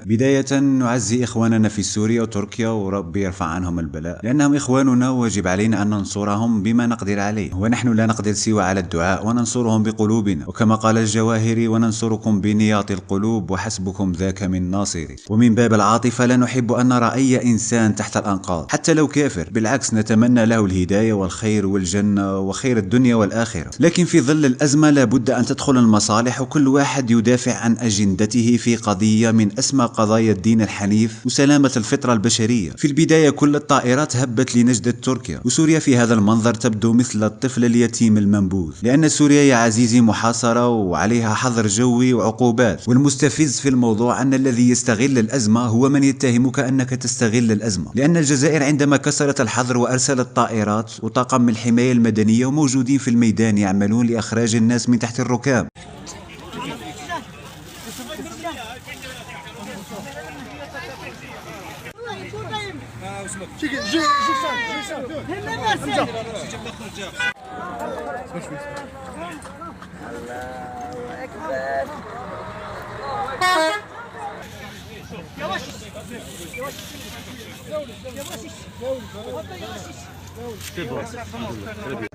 بداية نعزي إخواننا في سوريا وتركيا وربي يرفع عنهم البلاء، لأنهم إخواننا وواجب علينا أن ننصرهم بما نقدر عليه، ونحن لا نقدر سوى على الدعاء وننصرهم بقلوبنا، وكما قال الجواهري: وننصركم بنياط القلوب وحسبكم ذاك من ناصر. ومن باب العاطفة لا نحب أن نرى أي إنسان تحت الأنقاض حتى لو كافر، بالعكس نتمنى له الهداية والخير والجنة وخير الدنيا والآخرة. لكن في ظل الأزمة لابد أن تدخل المصالح، وكل واحد يدافع عن أجندته في قضية من أسمى قضايا الدين الحنيف وسلامة الفطرة البشرية. في البداية كل الطائرات هبت لنجدة تركيا، وسوريا في هذا المنظر تبدو مثل الطفل اليتيم المنبوذ، لأن سوريا يا عزيزي محاصرة وعليها حظر جوي وعقوبات. والمستفز في الموضوع أن الذي يستغل الأزمة هو من يتهمك أنك تستغل الأزمة، لأن الجزائر عندما كسرت الحظر وأرسلت طائرات وطاقم من الحماية المدنية وموجودين في الميدان يعملون لإخراج الناس من تحت الركام.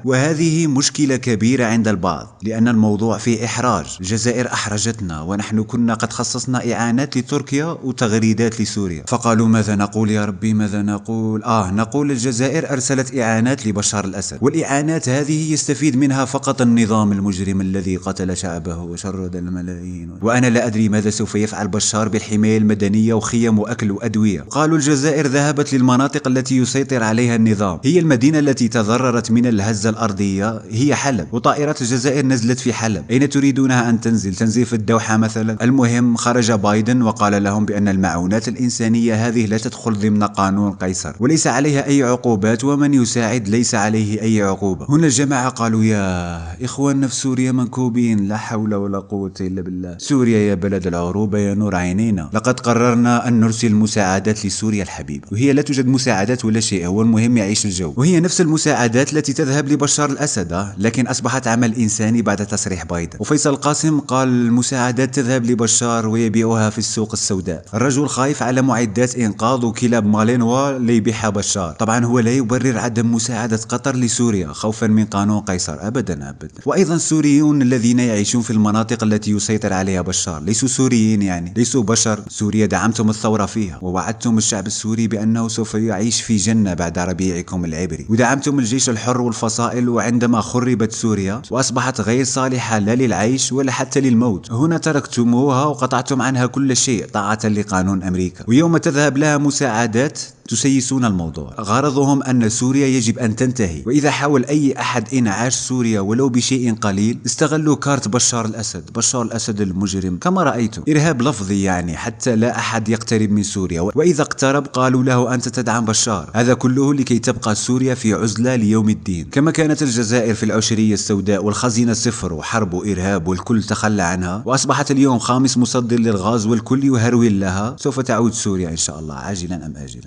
وهذه مشكلة كبيرة عند البعض، لأن الموضوع فيه إحراج. الجزائر أحرجتنا، ونحن كنا قد خصصنا إعانات لتركيا وتغريدات لسوريا، فقالوا: ماذا نقول يا ربي، ماذا نقول؟ نقول الجزائر أرسلت إعانات لبشار الأسد، والإعانات هذه يستفيد منها فقط النظام المجرم الذي قتل شعبه وشرد الملايين. وأنا لا أدري ماذا سوف يفعل بشار بالحماية المدنية وخيم وأكل وأدوية. قالوا الجزائر ذهبت للمناطق التي يسيطر عليها النظام، هي المدينة التي تضررت من الهزة الأرضية هي حلب، وطائرات الجزائر نزلت في حلب. أين تريدونها أن تنزل في الدوحة مثلا؟ المهم خرج بايدن وقال لهم بأن المعونات الإنسانية هذه لا تدخل ضمن قانون قيصر وليس عليها أي عقوبات، ومن يساعد ليس عليه أي عقوبة. هنا الجماعة قالوا: يا إخواننا في سوريا منكوبين، لا حول ولا قوة إلا بالله. سوريا يا بلد العروبة يا نور عينينا، لقد قررنا أن نرسل مساعدات لسوريا الحبيب، وهي لا توجد مساعدات ولا شيء، هو المهم يعيش الجو. وهي نفس المساعدات التي تذهب لبشار الأسد، لكن أصبحت عمل إنساني بعد تصريح بايدن. وفيصل القاسم قال المساعدات تذهب لبشار ويبيعها في السوق السوداء. الرجل خايف على معدات إنقاذ وكلاب مالينوا ليبيعها بشار. طبعا هو لا يبرر عدم مساعدة قطر لسوريا خوفا من قانون قيصر، أبدا أبدا. وأيضا السوريون الذين يعيشون في المناطق التي يسيطر عليها بشار ليسوا سوريين، يعني ليسوا بشر. سوريا دعمتم الثورة فيها، ووعدتم الشعب السوري بأنه سوف يعيش في جنة بعد ربيعكم العبري، ودعمتم الجيش الحر والفصائل. وعندما خربت سوريا وأصبحت غير صالحة لا للعيش ولا حتى للموت، هنا تركتموها وقطعتم عنها كل شيء طاعة لقانون أمريكا، ويوم تذهب لها مساعدات تسيسون الموضوع. غرضهم أن سوريا يجب أن تنتهي، وإذا حاول أي أحد إنعاش سوريا ولو بشيء قليل استغلوا كارت بشار الأسد. بشار الأسد المجرم كما رأيتم، إرهاب لفظي يعني، حتى لا أحد يقترب من سوريا، وإذا اقترب قالوا له أنت تدعم بشار. هذا كله لكي تبقى سوريا في عزلة ليوم الدين، كما كانت الجزائر في العشرية السوداء والخزينة صفر وحرب وإرهاب والكل تخلى عنها، وأصبحت اليوم خامس مصدر للغاز والكل يهرول لها. سوف تعود سوريا إن شاء الله عاجلا أم آجلا.